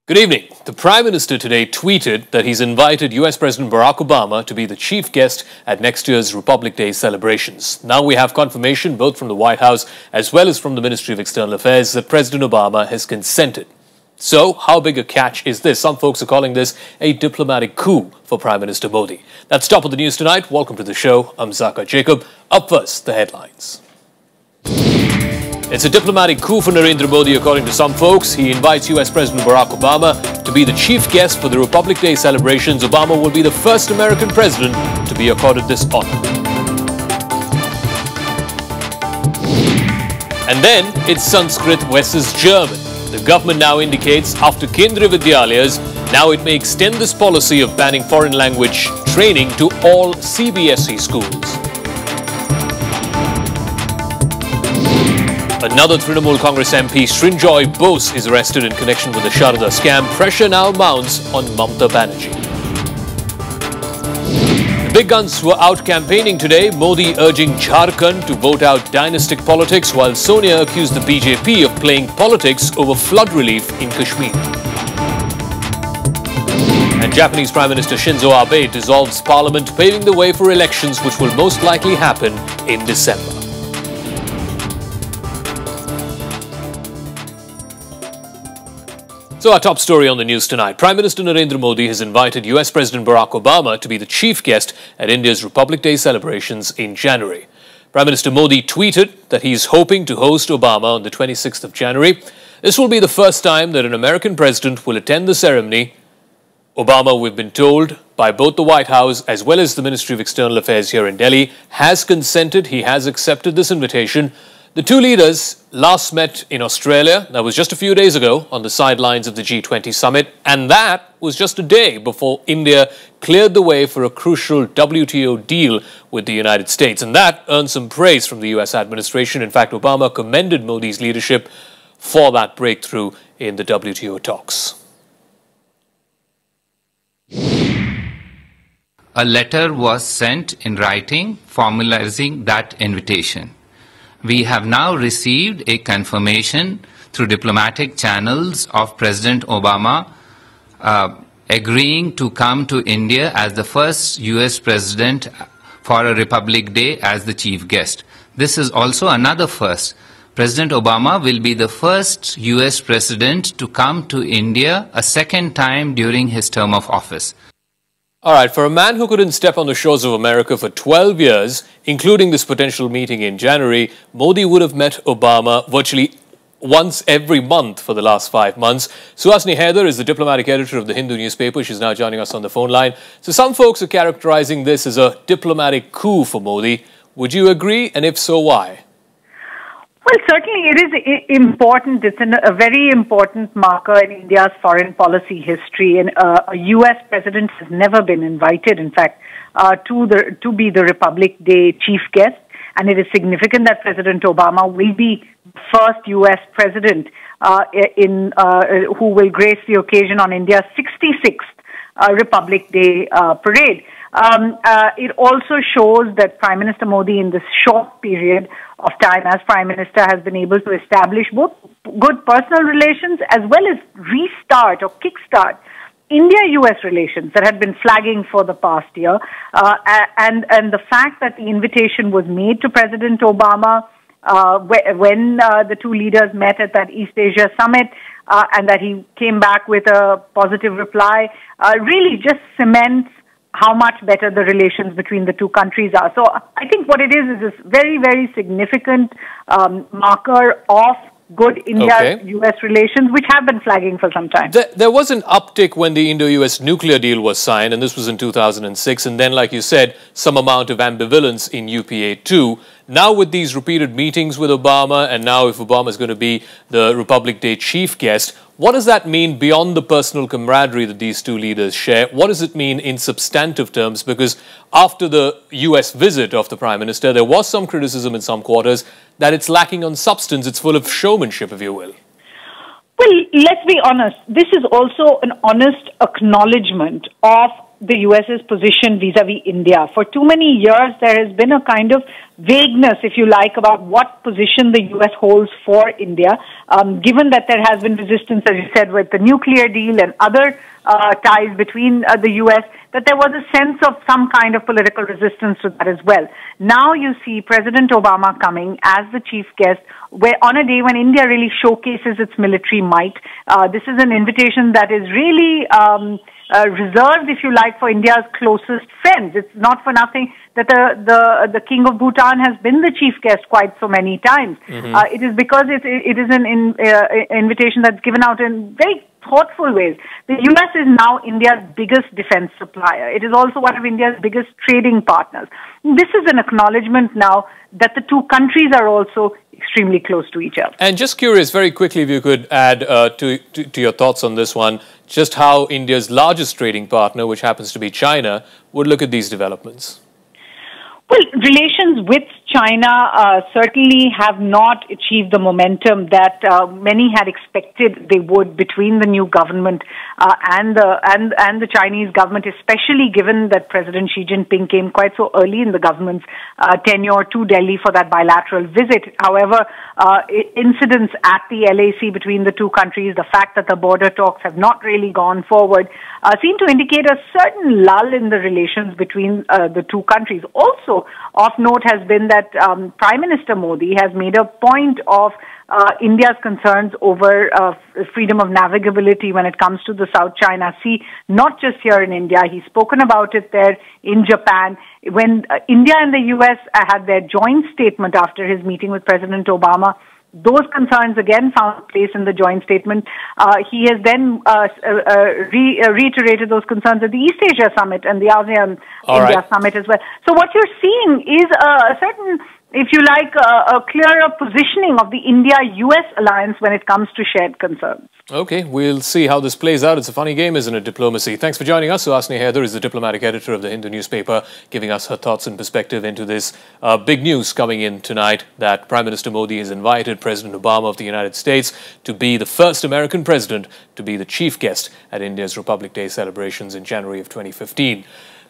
Good evening. The Prime Minister today tweeted that he's invited US President Barack Obama to be the chief guest at next year's Republic Day celebrations. Now we have confirmation both from the White House as well as from the Ministry of External Affairs that President Obama has consented. So, how big a catch is this? Some folks are calling this a diplomatic coup for Prime Minister Modi. That's top of the news tonight. Welcome to the show. I'm Zaka Jacob. Up first, the headlines. It's a diplomatic coup for Narendra Modi, according to some folks. He invites US President Barack Obama to be the chief guest for the Republic Day celebrations. Obama will be the first American president to be accorded this honor. And then it's Sanskrit versus German. The government now indicates after Kendriya Vidyalayas, now it may extend this policy of banning foreign language training to all CBSE schools. Another Trinamool Congress MP, Srinjoy Bose, is arrested in connection with the Sharada scam. Pressure now mounts on Mamata Banerjee. The big guns were out campaigning today. Modi urging Jharkhand to vote out dynastic politics, while Sonia accused the BJP of playing politics over flood relief in Kashmir. And Japanese Prime Minister Shinzo Abe dissolves parliament, paving the way for elections which will most likely happen in December. So our top story on the news tonight. Prime Minister Narendra Modi has invited US President Barack Obama to be the chief guest at India's Republic Day celebrations in January. Prime Minister Modi tweeted that he is hoping to host Obama on the 26th of January. This will be the first time that an American president will attend the ceremony. Obama, we've been told by both the White House as well as the Ministry of External Affairs here in Delhi, has consented. He has accepted this invitation. The two leaders last met in Australia, that was just a few days ago, on the sidelines of the G20 summit, and that was just a day before India cleared the way for a crucial WTO deal with the United States, and that earned some praise from the US administration. In fact, Obama commended Modi's leadership for that breakthrough in the WTO talks. A letter was sent in writing formalizing that invitation. We have now received a confirmation through diplomatic channels of President Obama agreeing to come to India as the first US president for a Republic Day as the chief guest. This is also another first. President Obama will be the first US president to come to India a second time during his term of office. All right, for a man who couldn't step on the shores of America for 12 years, including this potential meeting in January, Modi would have met Obama virtually once every month for the last 5 months. Suhasini Haider is the diplomatic editor of the Hindu newspaper. She's now joining us on the phone line. So some folks are characterizing this as a diplomatic coup for Modi. Would you agree? And if so, why? Well, certainly it is important. It's a very important marker in India's foreign policy history. And a U.S. president has never been invited, in fact, to be the Republic Day chief guest. And it is significant that President Obama will be the first U.S. president who will grace the occasion on India's 66th Republic Day parade. It also shows that Prime Minister Modi, in this short period of time as Prime Minister, has been able to establish both good personal relations as well as restart or kickstart India-US relations that had been flagging for the past year. And the fact that the invitation was made to President Obama when the two leaders met at that East Asia summit and that he came back with a positive reply really just cements how much better the relations between the two countries are. So I think what it is this very, very significant marker of good India-US relations, which have been flagging for some time. There was an uptick when the Indo-US nuclear deal was signed, and this was in 2006. And then, like you said, some amount of ambivalence in UPA too. Now with these repeated meetings with Obama, and now if Obama is going to be the Republic Day chief guest, what does that mean beyond the personal camaraderie that these two leaders share? What does it mean in substantive terms? Because after the US visit of the Prime Minister, there was some criticism in some quarters that it's lacking on substance. It's full of showmanship, if you will. Well, let's be honest. This is also an honest acknowledgement of the US's position vis-a-vis India. For too many years, there has been a kind of vagueness, if you like, about what position the US holds for India, given that there has been resistance, as you said, with the nuclear deal and other ties between the US, that there was a sense of some kind of political resistance to that as well. Now you see President Obama coming as the chief guest, where on a day when India really showcases its military might. This is an invitation that is really reserved, if you like, for India's closest friends. It's not for nothing that the King of Bhutan has been the chief guest quite so many times. It is because it is an invitation that's given out in very thoughtful ways. The US is now India's biggest defense supplier. It is also one of India's biggest trading partners. This is an acknowledgement now that the two countries are also extremely close to each other. And just curious, very quickly, if you could add to your thoughts on this one, just how India's largest trading partner, which happens to be China, would look at these developments. Well, relations with China certainly have not achieved the momentum that many had expected they would between the new government and the Chinese government, especially given that President Xi Jinping came quite so early in the government's tenure to Delhi for that bilateral visit. However, incidents at the LAC between the two countries, the fact that the border talks have not really gone forward, seem to indicate a certain lull in the relations between the two countries. Also, of note has been that Prime Minister Modi has made a point of India's concerns over freedom of navigability when it comes to the South China Sea, not just here in India. He's spoken about it there in Japan. When India and the US had their joint statement after his meeting with President Obama, those concerns again found place in the joint statement. He has then reiterated those concerns at the East Asia Summit and the ASEAN India Summit as well. So what you're seeing is a certain, if you like, a clearer positioning of the India-US alliance when it comes to shared concerns. Okay, we'll see how this plays out. It's a funny game, isn't it, diplomacy? Thanks for joining us. Suhasini Haider is the diplomatic editor of the Hindu newspaper, giving us her thoughts and perspective into this big news coming in tonight that Prime Minister Modi has invited President Obama of the United States to be the first American president to be the chief guest at India's Republic Day celebrations in January of 2015.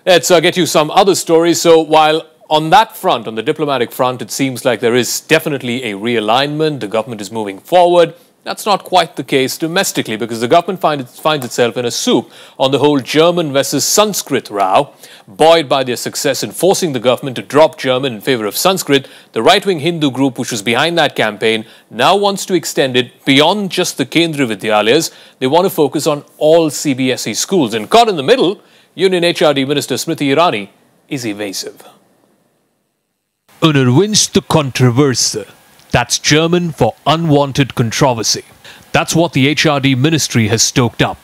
Let's get you some other stories. So while on that front, on the diplomatic front, it seems like there is definitely a realignment. The government is moving forward. That's not quite the case domestically, because the government finds itself in a soup on the whole German versus Sanskrit row. Buoyed by their success in forcing the government to drop German in favor of Sanskrit, the right-wing Hindu group which was behind that campaign now wants to extend it beyond just the Kendriya Vidyalayas. They want to focus on all CBSE schools. And caught in the middle, Union HRD Minister Smriti Irani is evasive. Unerwünschte Kontroverse. That's German for unwanted controversy. That's what the HRD ministry has stoked up.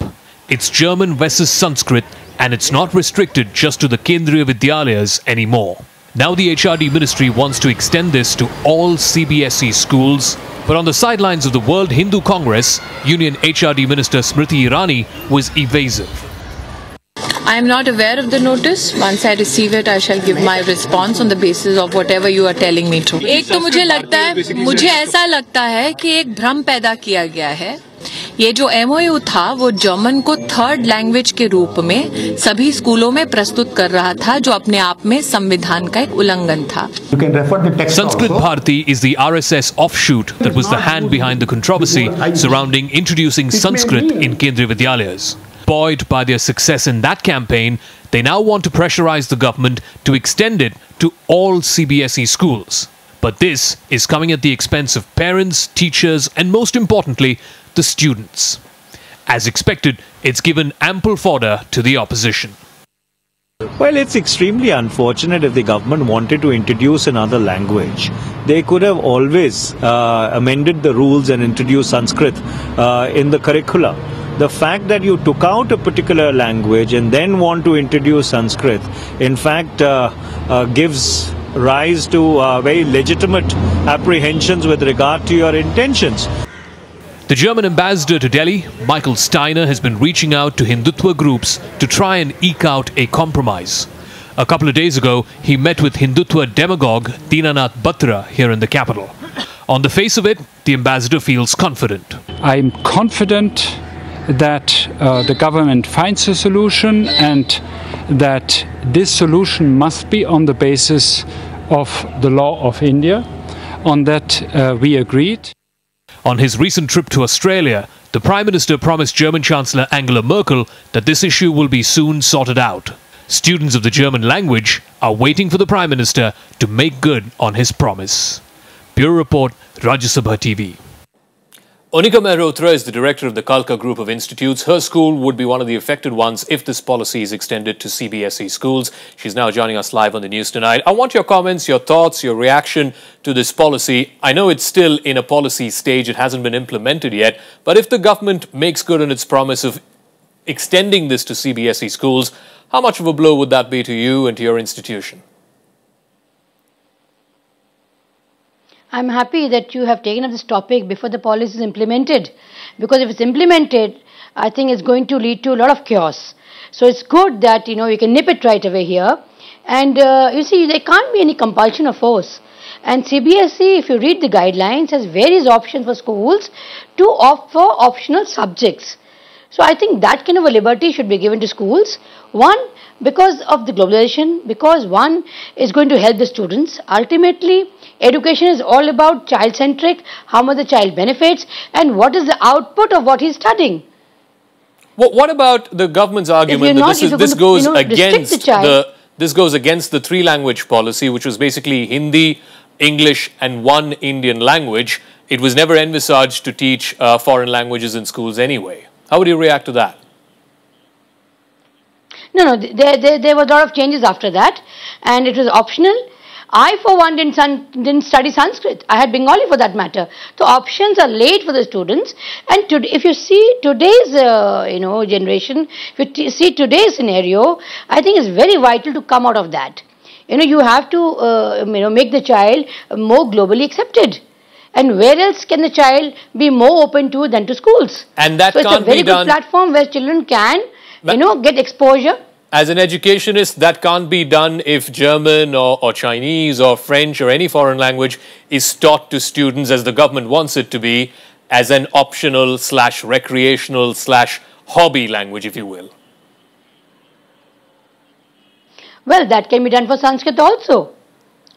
It's German versus Sanskrit, and it's not restricted just to the Kendriya Vidyalayas anymore. Now the HRD ministry wants to extend this to all CBSE schools. But on the sidelines of the World Hindu Congress, Union HRD Minister Smriti Irani was evasive. I am not aware of the notice. Once I receive it, I shall give my response on the basis of whatever you are telling me to. एक तो मुझे ऐसा लगता है कि एक भ्रम पैदा किया गया है. ये जो MOU था वो जर्मन को थर्ड लैंग्वेज के रूप में सभी स्कूलों में प्रस्तुत कर रहा था, जो अपने आप में संविधान का एक उल्लंघन था. Sanskrit Bharati is the RSS offshoot that was the hand behind the controversy surrounding introducing Sanskrit in Kendriya Vidyalayas. Buoyed by their success in that campaign, they now want to pressurize the government to extend it to all CBSE schools. But this is coming at the expense of parents, teachers, and most importantly, the students. As expected, it's given ample fodder to the opposition. Well, it's extremely unfortunate. If the government wanted to introduce another language, they could have always amended the rules and introduced Sanskrit in the curricula. The fact that you took out a particular language and then want to introduce Sanskrit, in fact, gives rise to very legitimate apprehensions with regard to your intentions. The German ambassador to Delhi, Michael Steiner, has been reaching out to Hindutva groups to try and eke out a compromise. A couple of days ago, he met with Hindutva demagogue Dinanath Batra here in the capital. On the face of it, the ambassador feels confident. I'm confident that the government finds a solution, and that this solution must be on the basis of the law of India. On that, we agreed. On his recent trip to Australia, the Prime Minister promised German Chancellor Angela Merkel that this issue will be soon sorted out. Students of the German language are waiting for the Prime Minister to make good on his promise. Bureau Report, Rajya Sabha TV. Onika Mehrotra is the director of the Kalka Group of Institutes. Her school would be one of the affected ones if this policy is extended to CBSE schools. She's now joining us live on the news tonight. I want your comments, your thoughts, your reaction to this policy. I know it's still in a policy stage. It hasn't been implemented yet. But if the government makes good on its promise of extending this to CBSE schools, how much of a blow would that be to you and to your institution? I'm happy that you have taken up this topic before the policy is implemented, because if it's implemented, I think it's going to lead to a lot of chaos. So it's good that, you can nip it right away here. And you see, there can't be any compulsion of force. And CBSE, if you read the guidelines, has various options for schools to offer optional subjects. So I think that kind of a liberty should be given to schools. One, because of the globalization, because one is going to help the students. Ultimately, education is all about child-centric, how much the child benefits, and what is the output of what he's studying. What about the government's argument that this goes against the three-language policy, which was basically Hindi, English, and one Indian language? It was never envisaged to teach foreign languages in schools anyway. How would you react to that? No, there was a lot of changes after that, and it was optional. I, for one, didn't study Sanskrit. I had Bengali for that matter. So options are laid for the students. And if you see today's, generation, if you see today's scenario, I think it's very vital to come out of that. You have to, make the child more globally accepted. And where else can the child be more open to than to schools? And that so it's a very good platform where children can, get exposure. As an educationist, that can't be done if German or Chinese or French or any foreign language is taught to students as the government wants it to be, as an optional / recreational / hobby language, if you will. Well, that can be done for Sanskrit also.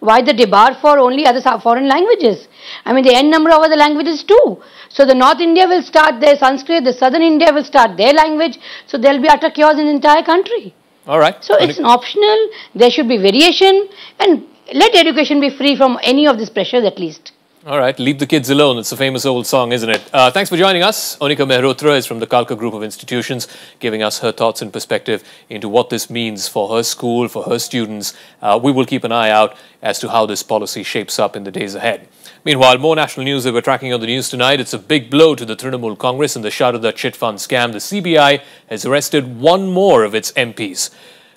Why the debar for only other foreign languages? I mean, the n number of other languages too. So the North India will start their Sanskrit, the Southern India will start their language. So there will be utter chaos in the entire country. All right. So it's an optional, there should be variation, and let education be free from any of this pressure at least. All right, leave the kids alone. It's a famous old song, isn't it? Thanks for joining us. Onika Mehrotra is from the Kalka Group of Institutions, giving us her thoughts and perspective into what this means for her school, for her students. We will keep an eye out as to how this policy shapes up in the days ahead. Meanwhile, more national news that we're tracking on the news tonight. It's a big blow to the Trinamool Congress in the Sharada chit fund scam. The CBI has arrested one more of its MPs.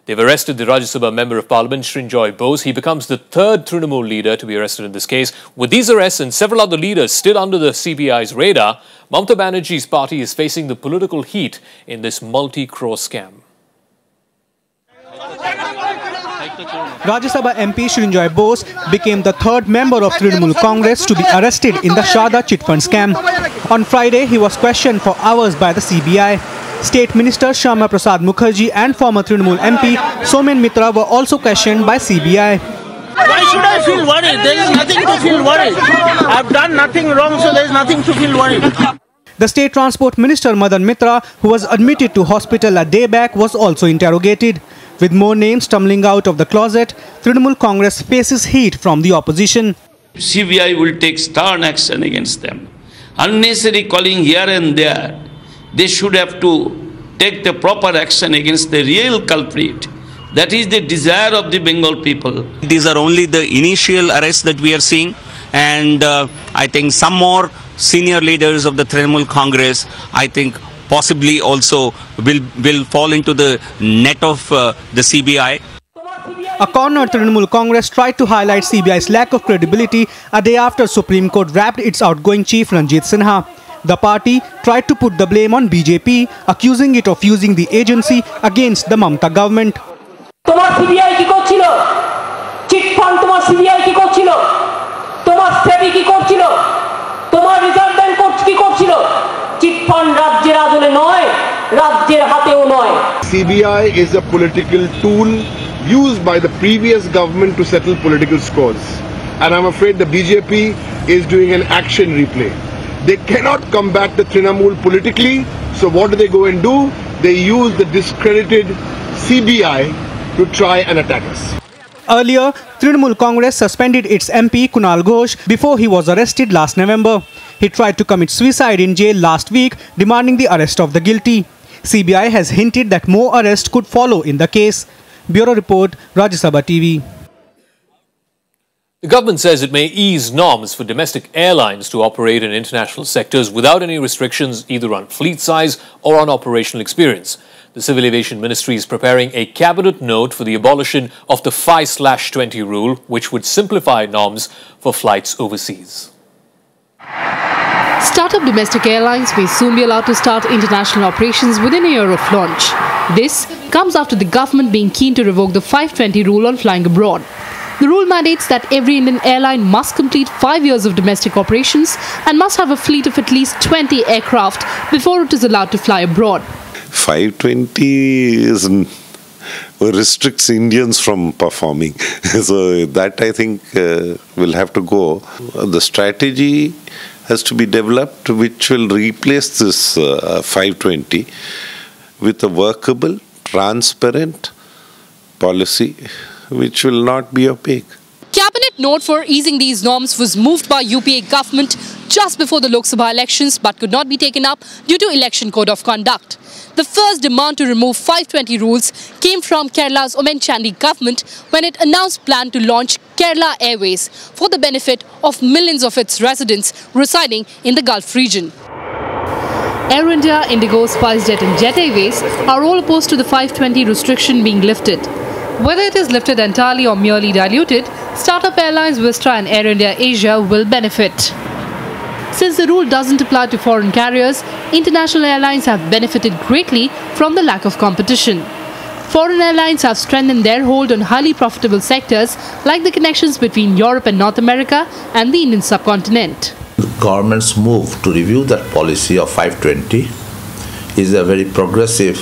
They've arrested the Rajya Sabha Member of Parliament, Srinjoy Bose. He becomes the third Trinamool leader to be arrested in this case. With these arrests and several other leaders still under the CBI's radar, Mamata Banerjee's party is facing the political heat in this multi-crore scam. Rajya Sabha MP Srinjoy Bose became the third member of Trinamool Congress to be arrested in the Sharda chit fund scam. On Friday, he was questioned for hours by the CBI. State Minister Shyama Prasad Mukherjee and former Trinamool MP Somen Mitra were also questioned by CBI. Why should I feel worried? There is nothing to feel worried. I have done nothing wrong, so there is nothing to feel worried. The State Transport Minister Madan Mitra, who was admitted to hospital a day back, was also interrogated. With more names tumbling out of the closet, Trinamool Congress faces heat from the opposition. CBI will take stern action against them. Unnecessary calling here and there. They should have to take the proper action against the real culprit. That is the desire of the Bengal people. These are only the initial arrests that we are seeing, and I think some more senior leaders of the Trinamool Congress, I think possibly also will fall into the net of the CBI. A cornered Trinamool Congress tried to highlight CBI's lack of credibility a day after Supreme Court wrapped its outgoing chief Ranjit Sinha. The party tried to put the blame on BJP, accusing it of using the agency against the Mamata government. তোমার CBI কি করছিল? Chit fund তোমার CBI কি করছিল? তোমার সেবি কি করছিল? তোমার রিজার্ভ ব্যাংক কি করছিল? চিট ফান্ড রাজ্যের আদলে নয়, রাজ্যের হাতেও নয়। CBI is a political tool used by the previous government to settle political scores. And I'm afraid the BJP is doing an action replay. They cannot combat the Trinamool politically, so what do they go and do? They use the discredited CBI to try and attack us. Earlier, Trinamool Congress suspended its MP Kunal Ghosh before he was arrested last November. He tried to commit suicide in jail last week, demanding the arrest of the guilty. CBI has hinted that more arrests could follow in the case. Bureau Report, Rajya Sabha TV. The government says it may ease norms for domestic airlines to operate in international sectors without any restrictions either on fleet size or on operational experience. The Civil Aviation Ministry is preparing a cabinet note for the abolition of the 5/20 rule, which would simplify norms for flights overseas. Startup domestic airlines may soon be allowed to start international operations within a year of launch. This comes after the government being keen to revoke the 5/20 rule on flying abroad. The rule mandates that every Indian airline must complete 5 years of domestic operations and must have a fleet of at least 20 aircraft before it is allowed to fly abroad. 520 restricts Indians from performing. So that I think will have to go. The strategy has to be developed which will replace this 520 with a workable, transparent policy which will not be opaque. Cabinet note for easing these norms was moved by UPA government just before the Lok Sabha elections but could not be taken up due to election code of conduct. The first demand to remove 520 rules came from Kerala's Omen Chandy government when it announced plan to launch Kerala Airways for the benefit of millions of its residents residing in the Gulf region. Air India, Indigo, SpiceJet and Jet Airways are all opposed to the 520 restriction being lifted. Whether it is lifted entirely or merely diluted, startup airlines Vista and Air India Asia will benefit. Since the rule doesn't apply to foreign carriers, international airlines have benefited greatly from the lack of competition. Foreign airlines have strengthened their hold on highly profitable sectors like the connections between Europe and North America and the Indian subcontinent. The government's move to review that policy of 520 is a very progressive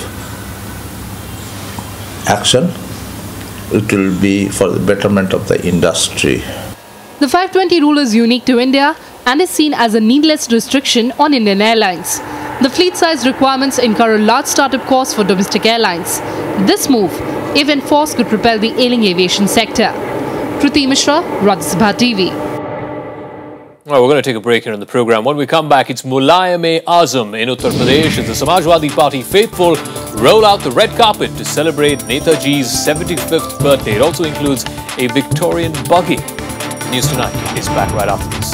action. It will be for the betterment of the industry. The 520 rule is unique to India and is seen as a needless restriction on Indian airlines. The fleet size requirements incur a large startup cost for domestic airlines. This move, if enforced, could propel the ailing aviation sector. Kriti Mishra, Rajya Sabha TV. Well, we're going to take a break here on the program. When we come back, it's Mulayam-e-Azam in Uttar Pradesh as the Samajwadi Party faithful roll out the red carpet to celebrate Netaji's 75th birthday. It also includes a Victorian buggy. News Tonight is back right after this.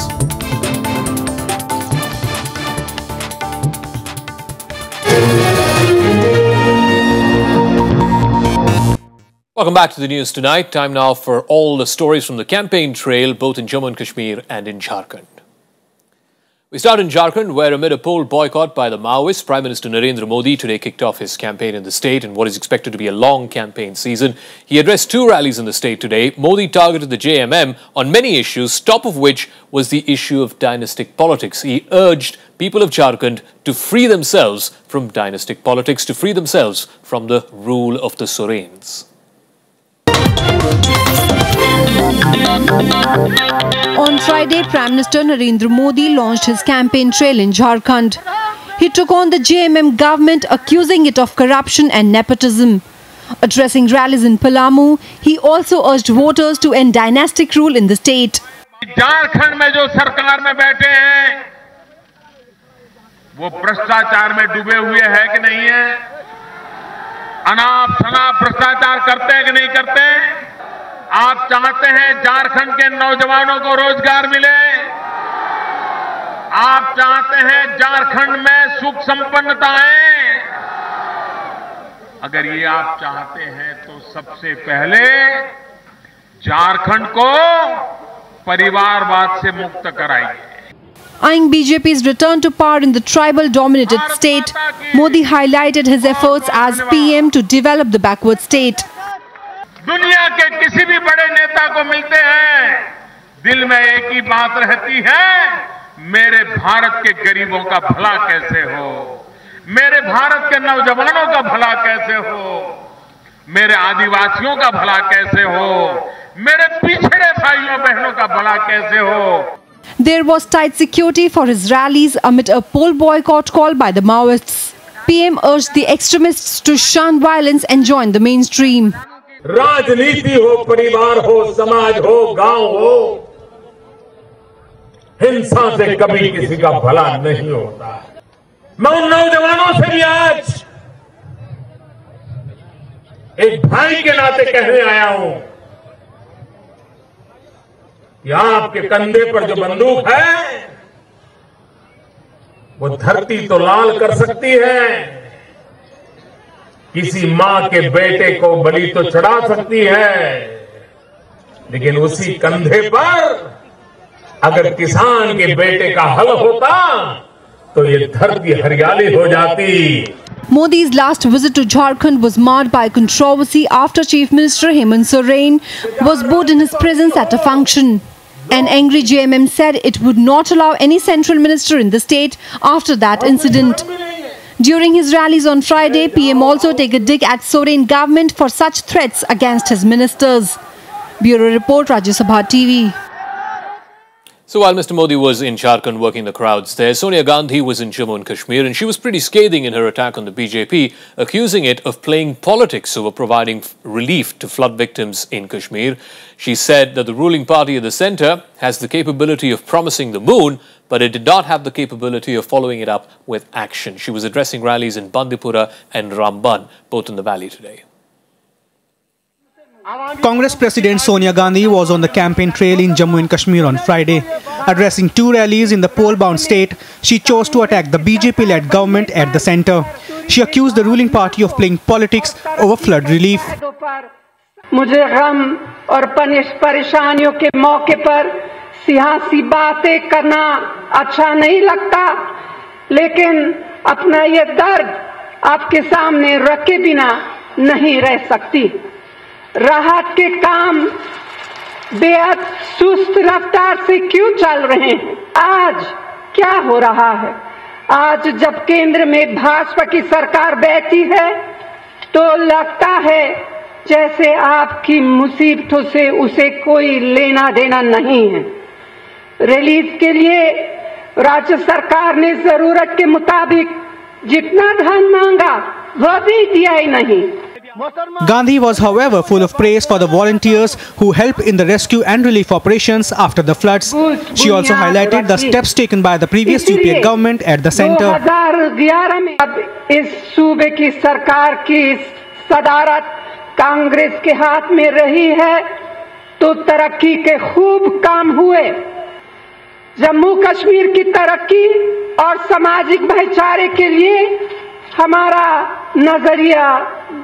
Welcome back to the News Tonight. Time now for all the stories from the campaign trail, both in Jammu and Kashmir and in Jharkhand. We start in Jharkhand, where amid a poll boycott by the Maoists, Prime Minister Narendra Modi today kicked off his campaign in the state in what is expected to be a long campaign season. He addressed 2 rallies in the state today. Modi targeted the JMM on many issues, top of which was the issue of dynastic politics. He urged people of Jharkhand to free themselves from dynastic politics, to free themselves from the rule of the Sorens. On Friday, Prime Minister Narendra Modi launched his campaign trail in Jharkhand. He took on the JMM government, accusing it of corruption and nepotism. Addressing rallies in Palamu, he also urged voters to end dynastic rule in the state. Jharkhand में जो सरकार में बैठे हैं, वो भ्रष्टाचार में डूबे हुए हैं कि नहीं है? अनाप शनाप भ्रष्टाचार करते हैं कि नहीं करते? आप चाहते हैं झारखंड के नौजवानों को रोजगार मिले? आप चाहते हैं झारखंड में सुख संपन्नता आए? अगर ये आप चाहते हैं तो सबसे पहले झारखंड को परिवारवाद से मुक्त कराइए. Eyeing BJP's return to power in the tribal-dominated state, Modi highlighted his efforts as PM to develop the backward state. दुनिया के किसी भी बड़े नेता को मिलते हैं, दिल में एक ही बात रहती है, मेरे भारत के गरीबों का भला कैसे हो, मेरे भारत के नौजवानों का भला कैसे हो, मेरे आदिवासियों का भला कैसे हो, मेरे पिछड़े भाइयों बहनों का भला कैसे हो। There was tight security for his rallies amid a poll boycott called by the Maoists. PM urged the extremists to shun violence and join the mainstream. राजनीति हो, परिवार हो, समाज हो, गांव हो, हिंसा से कभी किसी का भला नहीं होता। मैं उन नौजवानों से भी आज एक भाई के नाते कहने आया हूं कि आपके कंधे पर जो बंदूक है वो धरती तो लाल कर सकती है, किसी मां के बेटे को बलि तो चढ़ा सकती है, लेकिन उसी कंधे पर अगर किसान के बेटे का हल होता तो ये धरती हरियाली हो जाती। Modi's last visit to Jharkhand was marred by controversy after Chief Minister Hemant Soren was booed in his presence at a function. An angry JMM said it would not allow any central minister in the state after that incident. During his rallies on Friday, PM also took a dig at Soren government for such threats against his ministers. Bureau Report, Rajya Sabha TV. So while Mr. Modi was in Jharkhand working the crowds there, Sonia Gandhi was in Jammu and Kashmir, and she was pretty scathing in her attack on the BJP, accusing it of playing politics over providing relief to flood victims in Kashmir. She said that the ruling party at the centre has the capability of promising the moon, but it did not have the capability of following it up with action. She was addressing rallies in Bandipora and Ramban, both in the valley today. Congress President Sonia Gandhi was on the campaign trail in Jammu and Kashmir on Friday. Addressing two rallies in the poll-bound state, she chose to attack the BJP-led government at the centre. She accused the ruling party of playing politics over flood relief. मुझे गम और परेशानियों के मौके पर सियासी बातें करना अच्छा नहीं लगता, लेकिन अपना ये दर्द आपके सामने रखे बिना नहीं रह सकती। राहत के काम बेहद सुस्त रफ्तार से क्यों चल रहे हैं? आज क्या हो रहा है? आज जब केंद्र में भाजपा की सरकार बैठी है तो लगता है जैसे आपकी मुसीबतों से उसे कोई लेना देना नहीं है। रिलीफ के लिए राज्य सरकार ने जरूरत के मुताबिक जितना धन मांगा वह भी दिया ही नहीं। Gandhi was, however, full of praise for the volunteers who helped in the rescue and relief operations after the floods. She also highlighted the steps taken by the previous UPA government at the centre. 2011 में अब इस सूबे की सरकार की सदारत कांग्रेस के हाथ में रही है तो तरक्की के खूब काम हुए। जम्मू कश्मीर की तरक्की और सामाजिक भाईचारे के लिए हमारा नजरिया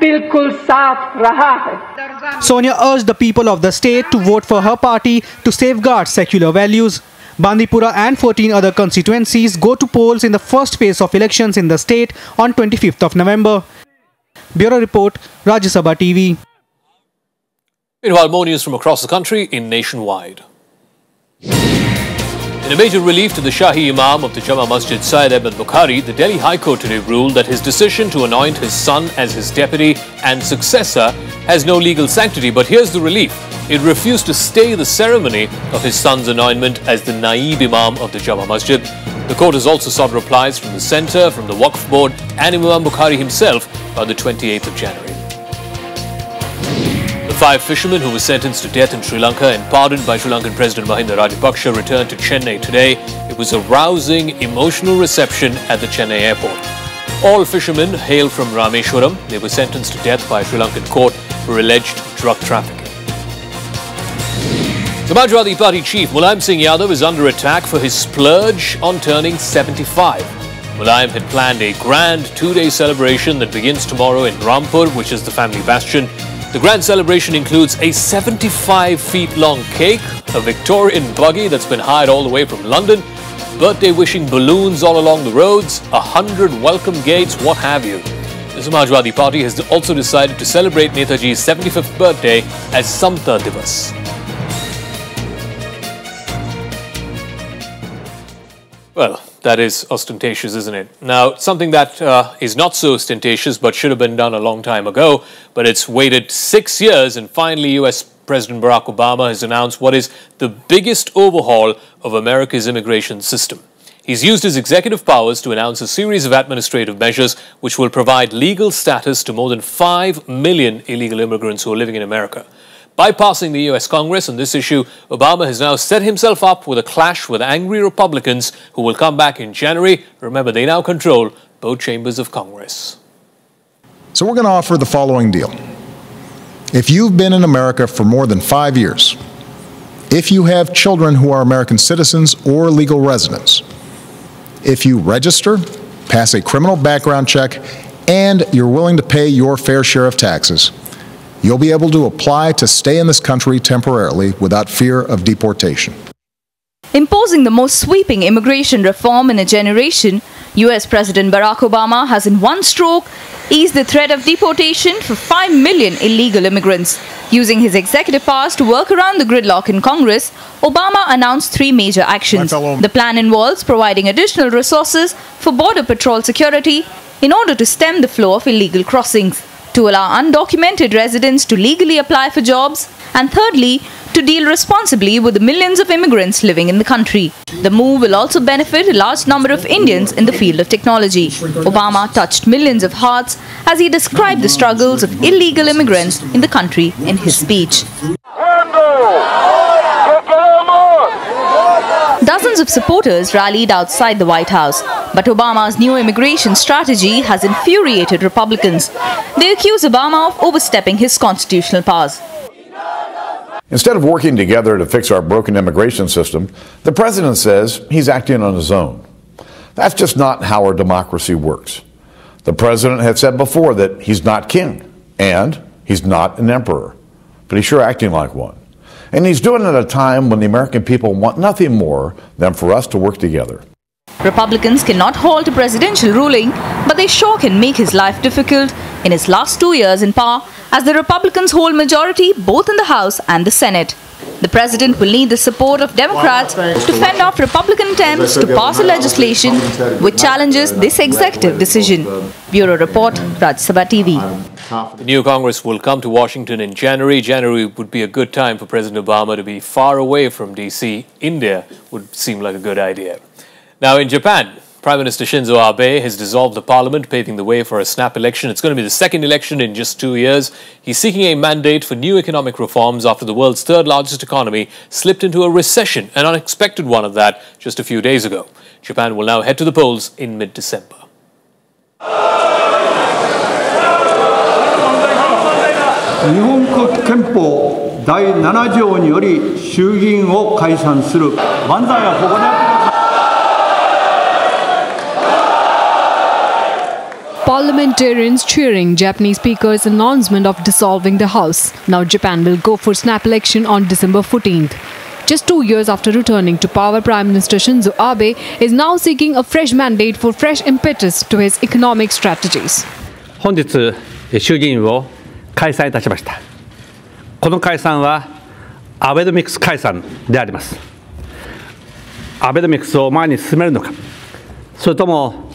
बिल्कुल साफ रहा है। Sonia urged the people of the state to vote for her party to safeguard secular values. Bandipora and 14 other constituencies go to polls in the first phase of elections in the state on 25th of November. Bureau Report, Rajya Sabha TV. Meanwhile, more news from across the country in Nationwide. In a major relief to the Shahi Imam of the Jama Masjid, Syed Ahmed Bukhari, the Delhi High Court today ruled that his decision to anoint his son as his deputy and successor has no legal sanctity. But here's the relief. It refused to stay the ceremony of his son's anointment as the Naib Imam of the Jama Masjid. The court has also sought replies from the centre, from the Waqf Board and Imam Bukhari himself by the 28th of January. The 5 fishermen who were sentenced to death in Sri Lanka and pardoned by Sri Lankan President Mahinda Rajapaksa returned to Chennai today. It was a rousing, emotional reception at the Chennai airport. All fishermen hail from Rameshwaram. They were sentenced to death by a Sri Lankan court for alleged drug trafficking. Samajwadi Party chief Mulayam Singh Yadav is under attack for his splurge on turning 75. Mulayam had planned a grand 2-day celebration that begins tomorrow in Rampur, which is the family bastion. The grand celebration includes a 75-feet-long cake, a Victorian buggy that's been hired all the way from London, birthday wishing balloons all along the roads, 100 welcome gates, what have you. The Samajwadi Party has also decided to celebrate Netaji's 75th birthday as Samta Divas. Well, that is ostentatious, isn't it? Now, something that is not so ostentatious but should have been done a long time ago, but it's waited 6 years, and finally US President Barack Obama has announced what is the biggest overhaul of America's immigration system. He's used his executive powers to announce a series of administrative measures which will provide legal status to more than 5 million illegal immigrants who are living in America. Bypassing the US Congress on this issue, Obama has now set himself up with a clash with angry Republicans who will come back in January. Remember, they now control both chambers of Congress. So we're going to offer the following deal. If you've been in America for more than 5 years, if you have children who are American citizens or legal residents, if you register, pass a criminal background check, and you're willing to pay your fair share of taxes, you'll be able to apply to stay in this country temporarily without fear of deportation. Imposing the most sweeping immigration reform in a generation, US President Barack Obama has in one stroke eased the threat of deportation for 5 million illegal immigrants. Using his executive powers to work around the gridlock in Congress, Obama announced 3 major actions. The plan involves providing additional resources for Border Patrol security in order to stem the flow of illegal crossings, to allow undocumented residents to legally apply for jobs, and thirdly, to deal responsibly with the millions of immigrants living in the country. The move will also benefit a large number of Indians in the field of technology. Obama touched millions of hearts as he described the struggles of illegal immigrants in the country in his speech. Dozens of supporters rallied outside the White House, but Obama's new immigration strategy has infuriated Republicans. They accuse Obama of overstepping his constitutional powers. Instead of working together to fix our broken immigration system, the president says he's acting on his own. That's just not how our democracy works. The president had said before that he's not king and he's not an emperor, but he's sure acting like one. And he's doing it at a time when the American people want nothing more than for us to work together. Republicans cannot halt a presidential ruling, but they sure can make his life difficult in his last 2 years in power, as the Republicans hold majority both in the House and the Senate. The president will need the support of Democrats to fend off Republican attempts to pass a legislation which challenges this executive decision. Bureau Report, Rajya Sabha TV. The new Congress will come to Washington in January. January would be a good time for President Obama to be far away from DC. India would seem like a good idea. Now, in Japan, Prime Minister Shinzo Abe has dissolved the parliament, paving the way for a snap election. It's going to be the second election in just 2 years. He's seeking a mandate for new economic reforms after the world's third largest economy slipped into a recession, an unexpected one of that, just a few days ago. Japan will now head to the polls in mid-December. Parliamentarians cheering Japanese Speaker's announcement of dissolving the House. Now Japan will go for snap election on December 14th. Just 2 years after returning to power, Prime Minister Shinzo Abe is now seeking a fresh mandate for fresh impetus to his economic strategies. 本日、衆議院を開催いたしました。この解散はアベノミクス解散であります。アベノミクスを前に進めるのか、それとも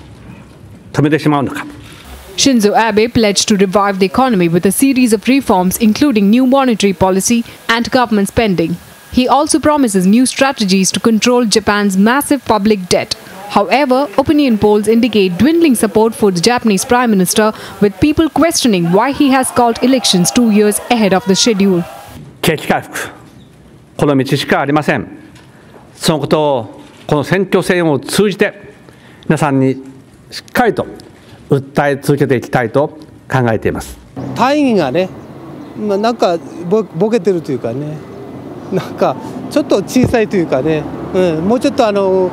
止めてしまうのか。 Shinzo Abe pledged to revive the economy with a series of reforms including new monetary policy and government spending. He also promises new strategies to control Japan's massive public debt. However, opinion polls indicate dwindling support for the Japanese Prime Minister, with people questioning why he has called elections 2 years ahead of the schedule. 景気回復、この道しかありません。そのことをこの選挙戦を通じて皆さんにしっかりと訴え続けていきたいと考えています。大義がね、なんかボケてるというかね、なんかちょっと小さいというかね、もうちょっと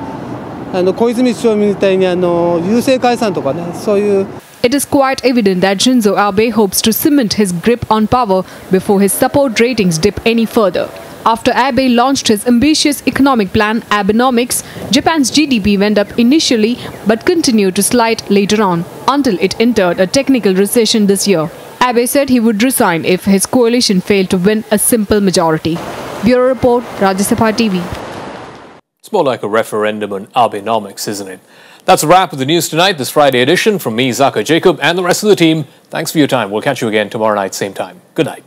小泉首相みたいに郵政解散とかね、そういう。It is quite evident that Shinzo Abe hopes to cement his grip on power before his support ratings dip any further. After Abe launched his ambitious economic plan, Abenomics, Japan's GDP went up initially but continued to slide later on, until it entered a technical recession this year. Abe said he would resign if his coalition failed to win a simple majority. Bureau Report, Rajya Sabha TV. It's more like a referendum on Abenomics, isn't it? That's a wrap of the news tonight, this Friday edition. From me, Zaka Jacob, and the rest of the team, thanks for your time. We'll catch you again tomorrow night, same time. Good night.